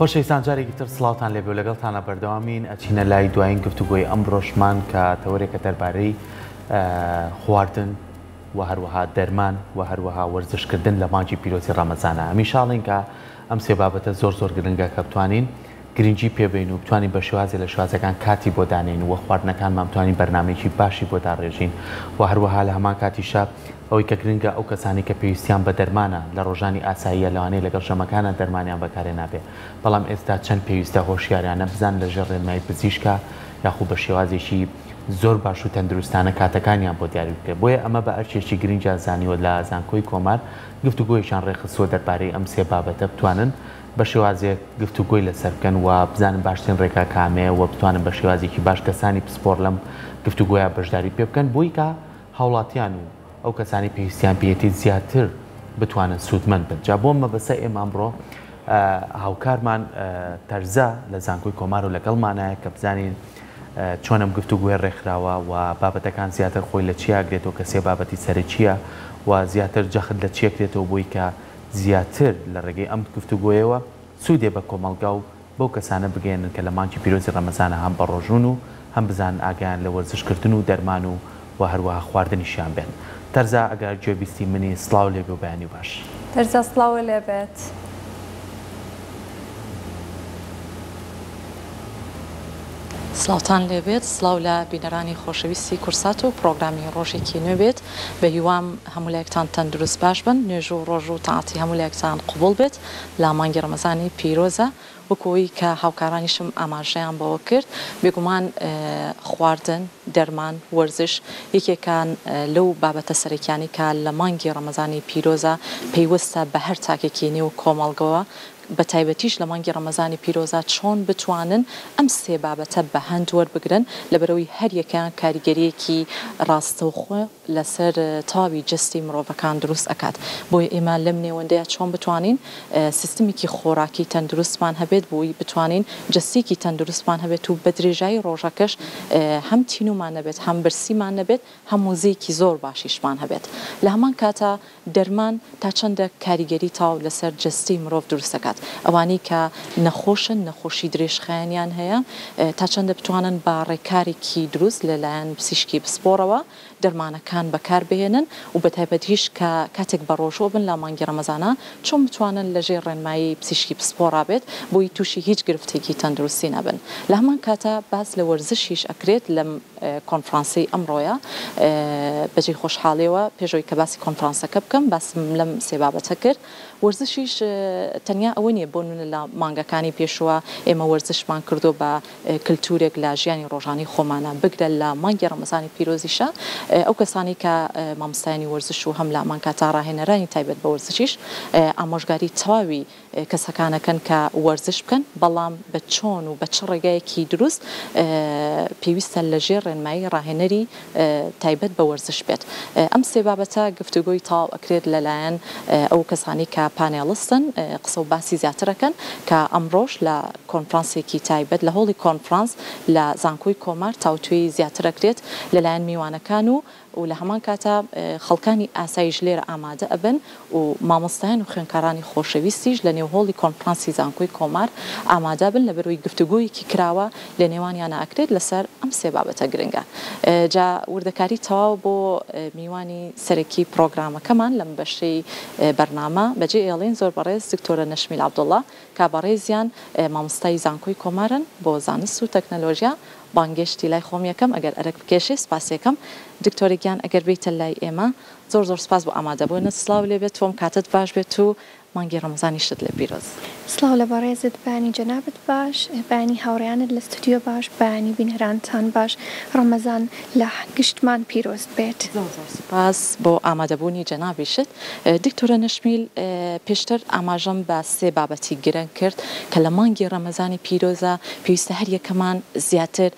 خۆشەویستان جارێکی تر سڵاوتان لێبێ و لەگەڵتانە بەردەوامین ئەچینە لای دوایین گفتوگۆی ئەمڕۆشمان کە تەوەرێکە دەربارەی خواردن و هەروەها دەرمان و هەروەها وەرزشکردن لە مانگی پیرۆزی ڕەمەزانە. ئەمیشاڵین کە ئەم سێ بابەتە زۆر گرنگە کە بتوانین گرنگی پێبین و بتوانین بە شێوازێ لە شوازەکان کاتی بۆ دانین و خواردنەکانمان بتوانین بەرنامەیەکی باشی بۆ داڕێژین و هەروەها لە هەمان کاتیشە ئەوەی کە گرنگە ئەو کەسانی کە پێویستیان بە دەرمانە لە ڕۆژانی ئاساییە لەوانەیە لەگەڵ ژەمەکانە دەرمانیان بەکارێ نابێ، بەڵام ئێستا چەند پێویستە هۆشیاریانە بزان لەژێر ڕێنمایی پزیشکە یاخود بە شێوازێکی زۆر باش و تەندروستانە کاتەکانیان بۆ دیاری بکە. بۆیە ئەمە بە ئەرچێکی گرنگە زانیوە لە زانکۆی کۆمار گفتوگۆیشان ڕێخستووە دەربارەی ئەم سێ بابەتە بتوانن بە شێوازێک گفتوگۆی لەسەر بکەن و بزانن باشترین ڕێکا کامەیە و بتوانن بە شێوازێکی باش کەسانی پسپۆر لەم گفتوگۆیە بەشداری پێ بکەن بۆی کە هاوڵاتیان و ئەو کەسانی پێویستیان پێێتی زیاتر بتوانن سوودمەند بن. جا بۆ مەبەستە ئێمە ئەمڕۆ هاوکارمان تەرزە لە زانکۆی کۆمار و لەگەڵمانایە کە بزانین چۆنم گفتوگوێ ڕێکخراوە و بابەتەکان زیاتر خۆی لە چی ئاگرێتەوە کە سێ بابەتی سەرەکیە و زیاتر جەخت لە چیەکرێتەوە بۆی کە زیاتر لە ڕێگەی ئەم گفتوگۆیەوە سوودێ بە کۆمەڵگا و بەو کەسانە بگەێنن کە لە مانگی پیرۆزی ڕەمەزانە هەم بە ڕۆژون و هەم بزان ئاگیان لە وەرزشکردن و دەرمان و هەروەها خواردنیشیان بێن. تەرزا ئەگەر گوێبیستی منی سڵاو لێبێ و بەیانی باش. تەرزا سڵاوە لێبێت. سڵاوتان لێبێت، سڵاو لە بینەرانی خۆشەویستی کورسات و پرۆگرامی ڕۆژێکی نوێ بێت. بە هیوام هەمولایەکتان تەندروست باش بن، نوێژ و ڕۆژ و تاعاتی هەمولایەکتان قوبوڵ بێت لە مانگی ڕەمەزانی پیرۆزە. وەکەوەی کە هاوکارانیشم ئاماژەیان بەوە کرد، بێگومان خواردن، دەرمان، وەرزش یەکێکان لەو بابەتە سەرەکیانی کە لە مانگی ڕەمەزانی پیرۆزە پەیوەستە بە هەر تاکێکی نێو کۆمەڵگەوە بە تایبەتیش لە مانگی ڕەمەزانی پیرۆزە چۆن بتوانن ئەم سێ بابەتە بە هەند وەربگرن لەبەرەوەی هەر یەکیان کاریگەریەکی ڕاستەوخۆ لەسەر تاوی جستی مرۆڤەکان دروست ئەکات. بۆیە ئێمە لەم نێوەندەیە چۆن بتوانین سیستمێکی خۆراکی تەندروستمان هەبێت بۆی بتوانین جستێکی تەندروستمان هەبێت و بە درێژایی ڕۆژەکەش هەم تینومان نەبێت، هەم برسیمان نەبێت، هەم مۆزەیەکی زۆر باشیشمان هەبێت. لە هەمان کاتە دەرمان تا چەندە کاریگەری تاو لەسەر جستی مرۆڤ دروست دەکات. ئەوانەی کە نەخۆشن، نەخۆشی درێژخایانیان هەیە، تا چەندە بتوانن با ڕێکارێکی دروست لەلایەن پزیشکی پسپۆرەوە دەرمانەکان بەکار بهێنن و بە تایبەتیش کە کاتێک بە ڕۆژۆ بن لە مانگی ڕەمەزانە چۆن بتوانن لەژێر ڕێنمایی پزیشکی پسپۆڕا بێت بۆی تووشی هیچ گرفتێکی تەندروستی نەبن. لە هەمان کاتە باس لە وەرزشیش ئەکرێت لەم کۆنفرانسی ئەمڕۆیە. بەجێ خۆشحاڵیەوە پێشەوەی کە باسی کۆنفرانسەکە بکەم باسم لەم سێ بابەتە کرد. وەرزشیش تەنیا ئەوە نیە بۆ نمونە لە مانگەکانی پێشوە ئێمە وەرزشمان کردو بە کللتورێک لە ژیانی ڕۆژانی خۆمانە بگرە لە مانگی ڕەمەزانی پیرۆزیشە ئەو کەسانی کە مامۆستایانی وەرزش و هەم لە ئەمان کاتا ڕاهێنەرانی تایبەت بە وەرزشیش ئامۆژگاری تەواوی کەسەکانەکەن کە وەرزش بکەن، بەڵام بە چۆن و بە چ ڕێگایەکی دروست پێویستە لەژێر ڕێنمایی ڕاهێنەری تایبەت بە وەرزش بێت. ئەم سێ بابەتە گفتوگۆی تاو ئەکرێت لەلایەن ئەو کەسانی کە پانێڵستن قسە و باسی زیاترەکەن کە ئەمڕۆژ لە کۆنفرانسێکی تایبەت لە هۆڵی کۆنفرانس لە زانکۆی کۆمار تاوتوێی زیاتر ئەکرێت لەلایەن میوانەکان و لە هەمان کاتە خەڵکانی ئاسایش لێرە ئامادە ئەبن و مامۆستایان و خوێندکارانی خۆشەویستیش لە نێو هۆڵی کۆنفرانسی زانکۆی کۆمار ئامادە بن لەبەرەوەی گفتوگۆیەکی کراوە لە نێوانیانە ئەکرێت لەسەر ئەم سێ بابەتە گرنگە. جا وردەکاری تەواو بۆ میوانی سەرەکی پرۆگرامەکەمان لەم بەشەی بەرنامە بەجێ ئێڵین زۆر بەڕێز دکتۆرە نەشمیل عەبدوڵڵا کە بەڕێزیان مامۆستای زانکۆی کۆمارن بۆ زانست و تەکنەلۆژیا. بانگشتی لای خۆم یەکەم ئەگەر ئەرەک بکێشێ سپاسێکم دکتۆرێکیان ئەگەر بیتە لای ئێمە زۆر سپاس بۆ ئامادەبوونت. سڵاو لێبێت، تۆم کاتت باش بێت و مانگی ڕەمەزانی شت لێ پیرۆز. سڵاو لە بەڕێزت، بەیانی جەنابەت باش، بەیانی هاوڕێیانت لە ستودیۆ باش، بەیانی بینەرانتان باش، ڕەمەزان لە گشتمان پیرۆست بێت. زۆر سپاس بۆ ئامادەبوونی جەنابیشت. دکتۆرە نەشمیل، پێشتر ئاماژەم بە سێ بابەتی گرنگ کرد کە لە مانگی ڕەمەزانی پیرۆزە پێویستە هەر یەکەمان زیاتر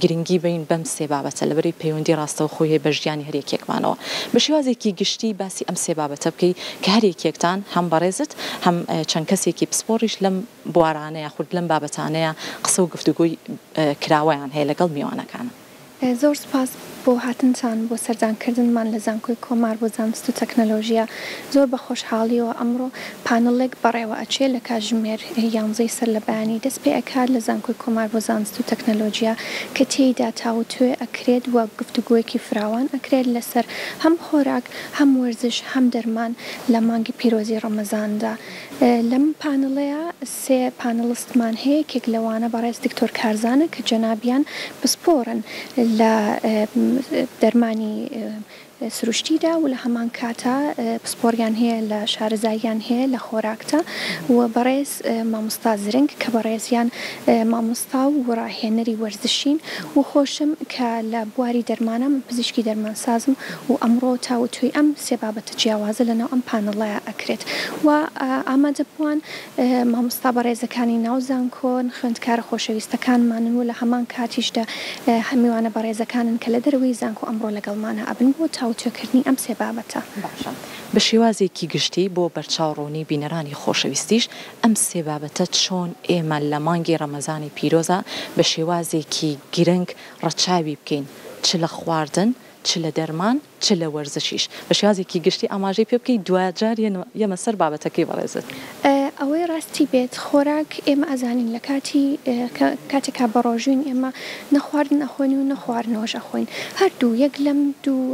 گرنگی بین بەم سێ بابەتە لەبەری پەیوەندی ڕاستەوخۆیە بە ژیانی هەر یەکێکمانەوە. بە شێوازێکی گشتی باسی ئەم سێ بابەتە بکەی کە هەر یەکێکتان هەم بەڕێزت هەم چەند کەسێکی پسپۆریش لەم بوارانەیە خورد لەم بابەتانەیە قسە و گفتوگۆی کراوەیان هەیە لەگەڵ میوانەکانە. زۆر سپاس بۆ هاتنتان بۆ سەردانکردنمان لە زانکۆی کۆمار بۆ زانست و تەکنەلۆژیا زۆر بە خۆشحاڵیەوە ئەمڕۆ پانەڵێک بەڕێوە ئەچێ لە کاتژمێر 11 سەر لە بەیانی دەست پێ ئەکات لە زانکۆی کۆمار بۆ زانست و تەکنەلۆژیا کە تێیدا تاوتوێ ئەکرێت وە گفتوگویەکی فراوان ئەکرێت لەسەر هەم خۆراک هەم وەرزش هەم دەرمان لە مانگی پیرۆزی ڕەمەزاندا. لەم پانەڵەیە سێ پانەڵستمان هەیە کێک لەوانە بەڕێز دکتۆر کارزانە کە جەنابیان پسپۆرن لە دەرمانی سروشتیدا و لە هەمان کاتە پسپۆریان هەیە لە شارەزاییان هەیە لە خۆراکتە و بەڕێز مامۆستا زرنگ کە بەڕێزیان مامۆستا و ڕاهێنەری وەرزشین و خۆشم کە لە بواری دەرمانە من پزیشکی دەرمانسازم و ئەمڕۆ تاوتوی ئەم سێ بابەتە جیاوازە لەناو ئەم پانەڵەیە ئەکرێت و ئامادە بووان مامۆستا بەڕێزەکانی ناو زانکۆن خوێندکارە خۆشەویستەکانمانن و لە هەمان کاتیشدا هەمیوانە بەڕێزەکانن کە لە دەروی زانکۆ ئەمڕۆ لەگەڵمانە ئەبن بۆ تاوتوێکردنی ئەم سێ بابەتە. بە شێوازێکی گشتی بۆ بەرچاوڕوونی بینەرانی خۆشەویستیش ئەم سێ بابەتە چۆن ئێمە لە مانگی ڕەمەزانی پیرۆزە بە شێوازێکی گرنگ ڕەچاوی بکەین چ لە خواردن چ لە دەرمان چ لە وەرزشیش بە شێوازێکی گشتی ئاماژەی پێ بکەیت دوجار یەمە سەر بابەتەکەی بەڕێزت. ئەوەی ڕاستی بێت خۆراک ئێمە ئەزانین لە کاتێکا بەڕۆژوین ئێمە نەخواردن ئەخۆین و نەخواردنەوەش ئەخۆین هەردوو یەک لەم دوو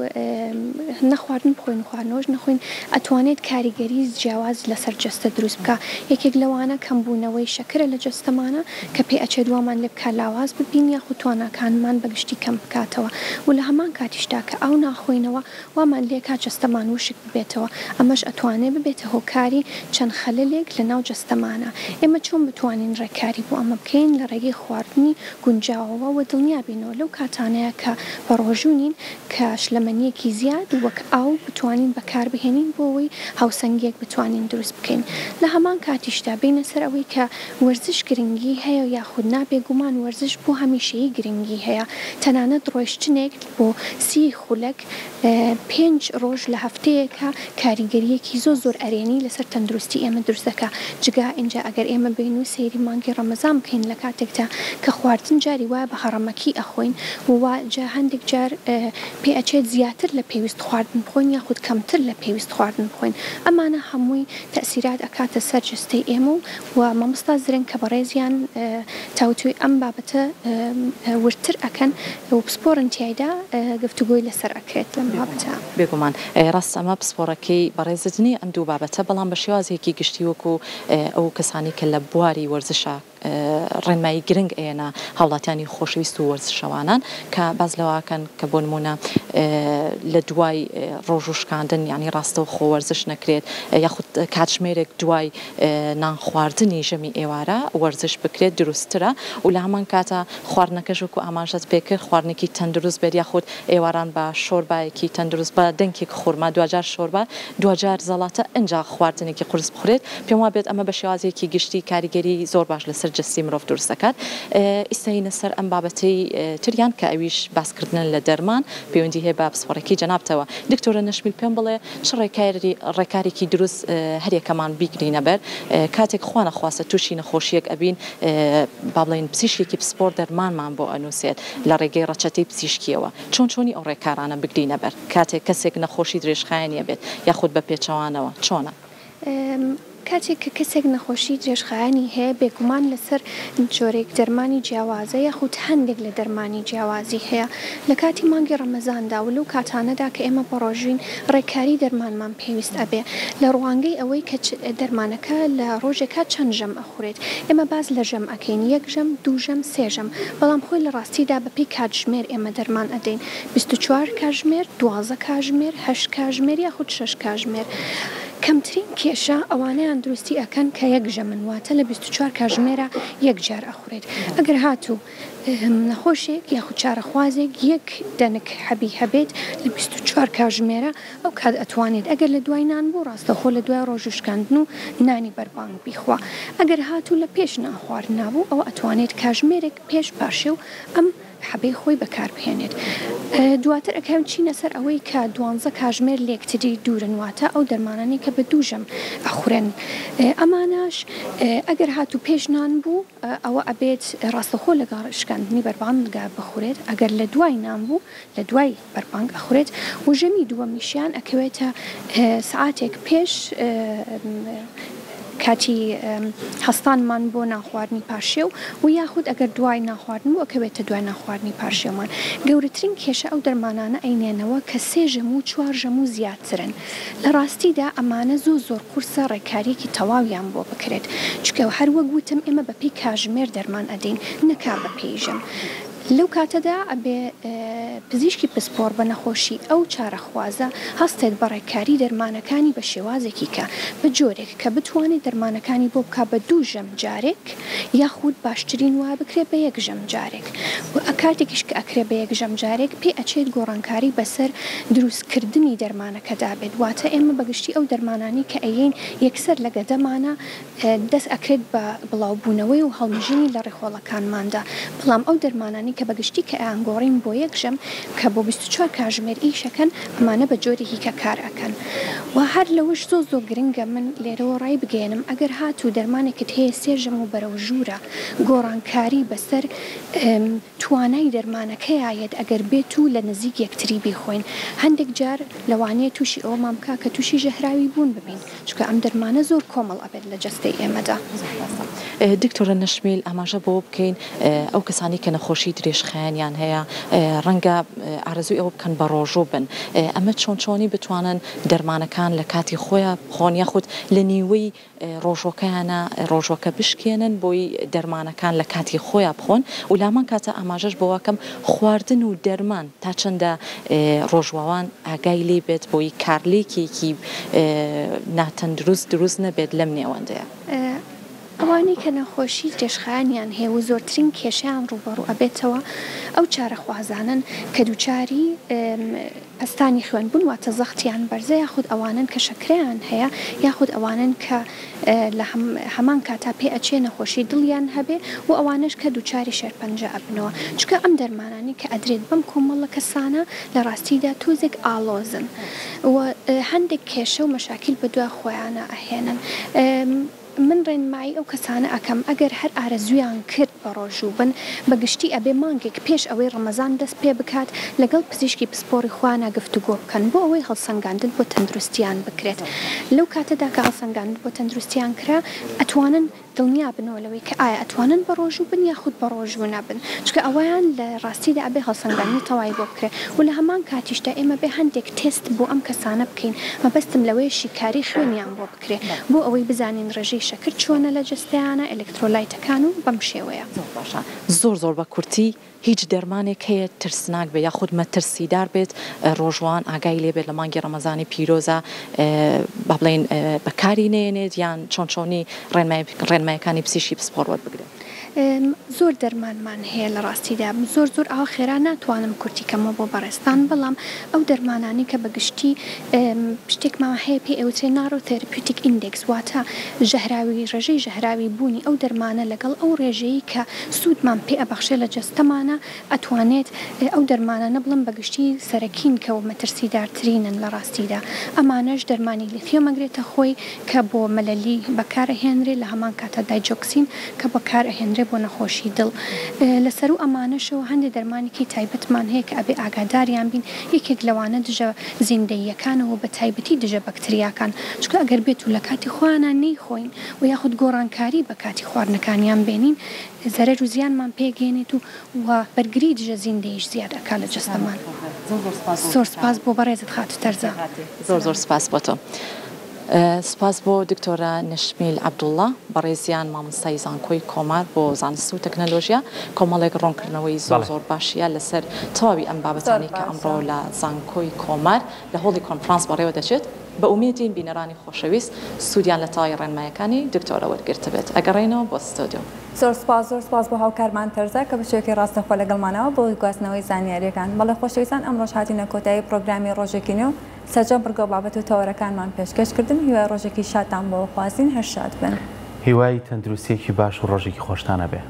نەخواردن بخۆین خواردنەوەش نەخۆین ئەتوانێت کاریگەری جیاواز لەسەر جەستە دروست بکە. یەکێک لەوانە کەمبوونەوەی شەکرە لە جەستەمانە کە پێی ئەچێت وامان لێ بکە لاواز ببین یاخود تواناکانمان بەگشتی کەم بکاتەوە و لە هەمان کاتیشدا کە ئەو ناخۆینەوە وامان لێ کات جەستەمان وشک ببێتەوە ئەمەش ئەتوانێت ببێتە هۆکاری چەند خەلەلێک لە ناو جەستەمانە. ئێمە چۆن بتوانین ڕێکاری بۆ ئەمە بکەین لە ڕێگەی خواردنی گونجاوەوە و دڵنیابینەوە لەو کاتانەیە کە بەڕۆژوونین کە شلەمەنیەکی زیاد وەک ئاو بتوانین بەکاربهێنین بۆ ئەوەی هاوسەنگێک بتوانین دروست بکەین. لە هەمان کاتیشدا بینە سەر ئەوەی کە وەرزش گرنگی هەیە یاخود نابێگومان وەرزش بۆ هەمیشەیی گرنگی هەیە تەنانەت ڕۆیشتنێک بۆ 30 خولەک 5 ڕۆژ لە هەفتەیەکە کاریگەریەکی زۆر ئەرێنی لەسەر تەندروستی ئێمە دروست دەکات. جگا اینجا ئەگەر ئێمە بین و سەیری مانگی ڕەمەزان بکەین لە کاتێکدا کە خواردن جاری وایە بە هەڕەمەکی ئەخۆین و جا هەندێک جار پێ ئەچێت زیاتر لە پێویست خواردن بخۆین یاخود کەمتر لە پێویست خواردن بخۆین ئەمانە هەمووی تەسیرات ئەکاتە سەر جستەی ئێمە و مامۆستا زرنگ کە بەڕێزیان تاوتوی ئەم بابەتە ورتر ئەکەن و پسپۆرن تیایدا گفتوگۆی لەسەر ئەکرێت لەم بابەتە. بێگومان ڕاست ئەمە پسپۆرەکەی بەڕێزتنی ئەم دوو بابەتە بەڵام بە شێوازێکی گشتی وەکو ئەو کەسانی کە لە بواری وەرزشە ڕێنمایی گرنگ ئێنە هاوڵاتیانی خۆشەویست و وەرزشەوانان کە باز لەواکەن کە بۆ نمونە لە دوای ڕۆژوشکاندن ینی ڕاستە و خۆوەرزش نەکرێت یاخود کاتژمێرێک دوای نان خواردنی ژەمی ئێوارە وەرزش بکرێت دروسترە و لە هەمان کاتە خواردنەکەش وەکو ئاماژەت پێکرد خواردنێکی تەندروست بێت یاخود ئێواران بە شۆربایەکی تەندروست بە دەنگێک خورما دوجار شۆربە دوجار زەڵاتە ئەنجا خواردنێکی قورس بخورێت پێم وا بێت ئەمە بە شێوازێکی گشتی کاریگەری زۆر باش لەسەر جستی مرۆڤ دروست دەکات. ئیسەینە سەر ئەم بابەتەی تریان کە ئەویش باسکردن لە دەرمان پەیوەندی هەیە بە پسپۆرەکەی جەنابتەوە. دکتۆرە نەشمیل پێم بڵێ چ ڕێکارێکی دروست هەرێکەمان بیگرینە بەر کاتێک خوا نەخواستە تووشی نەخۆشیەک ئەبین با بڵێن پزیشکێکی پسپۆر دەرمانمان بۆ ئەنووسێت لە ڕێگەی ڕەچەتەی پزیشکیەوە چۆنی ئەو ڕێکارانە بگرینە بەر کاتێک کەسێک نەخۆشی درێژخایەنە بێت یاخود بە پێچەوانەوە چۆنە؟ کاتێک کە کەسێک نەخۆشی درێژخایەنی هەیە بێگومان لەسەر جۆرێک دەرمانی جیاوازە یاخود هەندێک لە دەرمانی جیاوازی هەیە لە کاتی مانگی ڕەمەزاندا و لەو کاتانەدا کە ئێمە بەڕۆژین ڕێکاری دەرمانمان پێویست ئەبێ لە ڕوانگەی ئەوەی کە دەرمانەکە لە ڕۆژێکا چەند ژەم ئەخورێت ئێمە باز لە ژەم ئەکەین 1 ژەم 2 ژەم 3 ژەم بەڵام خۆی لە ڕاستیدا بەپی کاتژمێر ئێمە دەرمان ئەدەین 24 کاتژمێر 12 کاتژمێر 8 کاتژمێر یاخود 6 کاتژمێر کەمترین کێشە ئەوانەیان دروستی ئەکەن کە 1 ژەمن واتە لە 24 کاتژمێرە 1 جار ئەخورێت ئەگەر هاتوو نەخۆشێک یاخود چارەخوازێک 1 دەنک حەبی هەبێت لە 24 کاتژمێرە ئەو کات ئەتوانێت ئەگەر لە دوای نان بوو ڕاستەخۆ لە دوای ڕۆژوشکاندن و نانی بەربانگ بیخوا ئەگەر هاتوو لە پێش نان خواردن نابوو ئەو ئەتوانێت کاتژمێرێک پێش پاشێ و ئەم حەبەی خۆی بەکاربهێنێت. دواتر ئەکەم چینە سەر ئەوەی کە 12 کاژمێر لە یەکتری دوورن واتە ئەو دەرمانانی کە بە دووژەم ئەخورێن. ئەمانەش ئەگەر هاتوو پێشنان بوو ئەوە ئەبێت ڕاستەخۆ لەگەڵ شکاندنی بەربانگا بخورێت، ئەگەر لە دوای نان بوو لە دوای بەربانگ ئەخورێت و ژەمی دووەمیشیان ئەکەوێتە سعاتێک پێش کاتی هەستانمان بۆ ناخواردنی پاشێو و یاخود ئەگەر دوای ناخواردن بوو ئەکەوێتە دوای ناخواردنی پاشێومان. گەورەترین کێشە ئەو دەرمانانە ئەینێنەوە کە 3 ژەم و 4 ژەم و زیاترن. لە ڕاستیدا ئەمانە زۆر قورسە ڕێکاریەکی تەواویان بۆ بکرێت، چکە هەروەک وتم ئێمە بەپی کاژمێر دەرمان ئەدەین نەکا بەپێی ژەم. لەو کاتەدا ئەبێ پزیشکی پسپۆر بە نەخۆشی ئەو چارەخوازە هەستێت بە ڕێکاری دەرمانەکانی بە شێوازێکی کە بە جۆرێک کە بتوانێت دەرمانەکانی بۆ بکە بە 2 ژەم جارێک یاخود باشترین وایە بکرێ بە 1 ژەم جارێک. و کاتێکیش کە ئەکرێ بە 1 ژەم جارێک پێ ئەچێت گۆڕانکاری بەسەر دروستکردنی دەرمانەکەدا بێت. واتە ئێمە بەگشتی ئەو دەرمانانی کە ئەیین یەکسەر لە گەدەمانە دەست ئەکرێت بە بڵاوبوونەوەی و هەڵمژینی لە ڕێخۆڵەکانماندا. بەڵام ئەو دەرمانانی کە بەگشتی کە ئەنگۆڕین بۆ 1 ژەم کە بۆ 24 کاژمێر ئیشەکەن ئەمانە بە جۆرێکی کە کار ئەکەن. و هەر لەوەش زۆر گرنگە من لێرەوە ڕای بگەێنم ئەگەر هاتوو دەرمانێکت هەیە 3 ژەم و بەرەو ژوورە گۆڕانکاری بەسەر توانای دەرمانەکەیایەت ئەگەر بێت و لە نزیک یەکتری بیخۆین. هەندێک جار لەوانەیە تووشی ئەومان بکە کە تووشی ژەهراوی بوون ببین، چکە ئەم دەرمانە زۆر کۆمەڵ ئەبێت لە جەستەی ئێمەدا. دکتۆرە نەشمیل ئاماژە بۆ بکەین ئەو کەسانی کە نەخۆشی درێژخایەنیان هەیە ڕەنگە ئارەزوی ئەوە بکەن بە ڕۆژوو بن، ئەمە چۆنی بتوانن دەرمانەکان لە کاتی خۆیان بخۆن یاخود لە نیوەی ڕۆژوەکە بشکێنن بۆی دەرمانەکان لە کاتی خۆیان بخۆن و لامان کاتە ئاماژەش بۆوەکەم خواردن و دەرمان تا چەندە ڕۆژواوان ئاگای لێ بێت بۆی کارلێکێکی ناتەندروست دروست نەبێت لەم نێوەندەیە. ئەوانی کە نەخۆشی درێژخایەنیان هەیە و زۆرترین کێشیان ڕوبەڕوو ئەبێتەوە ئەو چارەخوازانن کە دووچاری پەستانی خوێنبوون واتە زەختیان بەرزە یاخود ئەوانن کە شەکرەیان هەیە یاخود ئەوانن کە لە هەمان کاتا پێ ئەچێ نەخۆشی دڵیان هەبێ و ئەوانش کە دووچاری شێرپەنجە ئەبنەوە، چکە ئەم دەرمانانی کە ئەدرێت بەم کۆمەڵە کەسانە لە ڕاستیدا تۆزێک ئاڵۆزن و هەندێک کێشە و مەشاکیل بەدوای خۆیانە ئەهێنن. من ڕێنمایی ئەو کەسانە ئەەکەم ئەگەر هەر ئارەزویان کرد بە ڕۆژوو بن بەگشتی ئەبێ مانگێک پێش ئەوەی ڕەمەزان دەست پێ بکات لەگەڵ پزیشکی پسپۆری خوانە گفتوگۆ بکەن بۆ ئەوەی هەڵسەنگاندن بۆ تەندروستیان بکرێت. لەو کاتەدا کە هەڵسەنگاندن بۆ تەندروستیان کرا ئەتوانن دڵنیا بنەوەلەوەی کە ئایا ئەتوانن بە ڕۆژوو بن یاخود بە ڕۆژوو نەبن، چکە ئەویان لە ڕاستیدا ئەبێ هەڵسەنگاندنی تەواوی بۆ بکرێت و لە هەمان کاتیشدا ئێمە بێ هەندێک تێست بۆ ئەم کەسانە بکەین مەبەستم لەوەیشی کاری خوێنیان بۆ بکرێت بۆ ئەوەی بزانین ڕێژەی شەکر چۆنە لە جستیانە ئەلکترۆلایتەکان و بەم شێوەیە. زۆر بە کورتی هیچ دەرمانێک هەیە ترسناک بێت یاخود مەترسیدار بێت ڕۆژوان ئاگای لێ بێت لە مانگی ڕەمەزانی پیرۆزە با بڵێن بەکاری نێنێت یان چۆنی ڕێنمایەکانی پزیشکی پسپۆر وەربگرێت. زۆر دەرمانمان هەیە لە ڕاستیدا زۆر ئەو خێرا ناتوانم کورتیکەمە بۆ بەڕێستان، بەڵام ئەو دەرمانانی کە بەگشتی شتێکمان هەیە پێ ئەوترێ نارۆ تێرپیوتیک ئیندێکس واتە ژەهراوی ڕێژەی ژەهراوی بوونی ئەو دەرمانە لەگەڵ ئەو ڕێژەیە کە سوودمان پێ ئەبەخشێ لە جەستەمانە ئەتوانێت ئەو دەرمانە بڵم بەگشتی سەرەکین کە و مەترسیدارترینن لە ڕاستیدا. ئەمانەش دەرمانی لیتیۆم ئەگرێتە خۆی کە بۆ مەلەلی بەکارەهێنرێ لە هەمان کاتە دایجۆکسین کە بەکارەهێنرێ بۆ نەخۆشی دڵ. لەسەر و ئەمانەشەوە هەندێک دەرمانێکی تایبەتمان هەیە کە ئەبێ ئاگاداریان بین. یەکێک لەوانە دژە زیندەییەکانەوە بە تایبەتی دژە بەکتریاکان، چکە ئەگەر بێت و لە کاتی خۆیانە نەیخۆین و یاخود گۆڕانکاری بە کاتی خواردنەکانیان بێنین زەرەر و زیانمان پێگەێنێت و بەرگری دژە زیندەییش زیاد ئەکا لە جەستەمان. زۆر سپاس بۆ بەڕێزت خاتو تەرزە. زۆر سپاس بۆ تۆ. سپاس بۆ دکتۆرە نەشمیل عەبدوڵڵا بەڕێزیان مامۆستای زانکۆی کۆمار بۆ زانست و تەکنەلۆژیا کۆمەڵێک ڕوونکردنەوەی زۆر باشیە لەسەر تەواوی ئەم بابەتانی کە ئەمڕۆ لە زانکۆی کۆمار لە هۆڵی کۆنفرانس بەڕێوە دەچێت. بە ئومێدین بینەرانی خۆشەویست سوودیان لە تاوای ڕێنمایەکانی دکتۆرە وەرگرتە بێت. ئەگەڕێنەوە بۆ ستۆدیۆ. زۆر سپاس بۆ هاوکارمان تەرزە کە بەشێکی ڕاستەخۆ لەگەڵمانەوە بۆ گواستنەوەی زانیاریەکان. بەڵێ خۆشەویستان ئەمڕۆژ هاتینە کۆتایی پرۆگرامی ڕۆژێکی نوێ سەرجەم بڕگە بابەت و تەوەرەکانمان پێشکەشکردن هیوای ڕۆژێکی شادتان بۆ خوازین هەر شاد بن. هیوای تەندروستیەکی باش و ڕۆژێکی خۆشتانە بێ.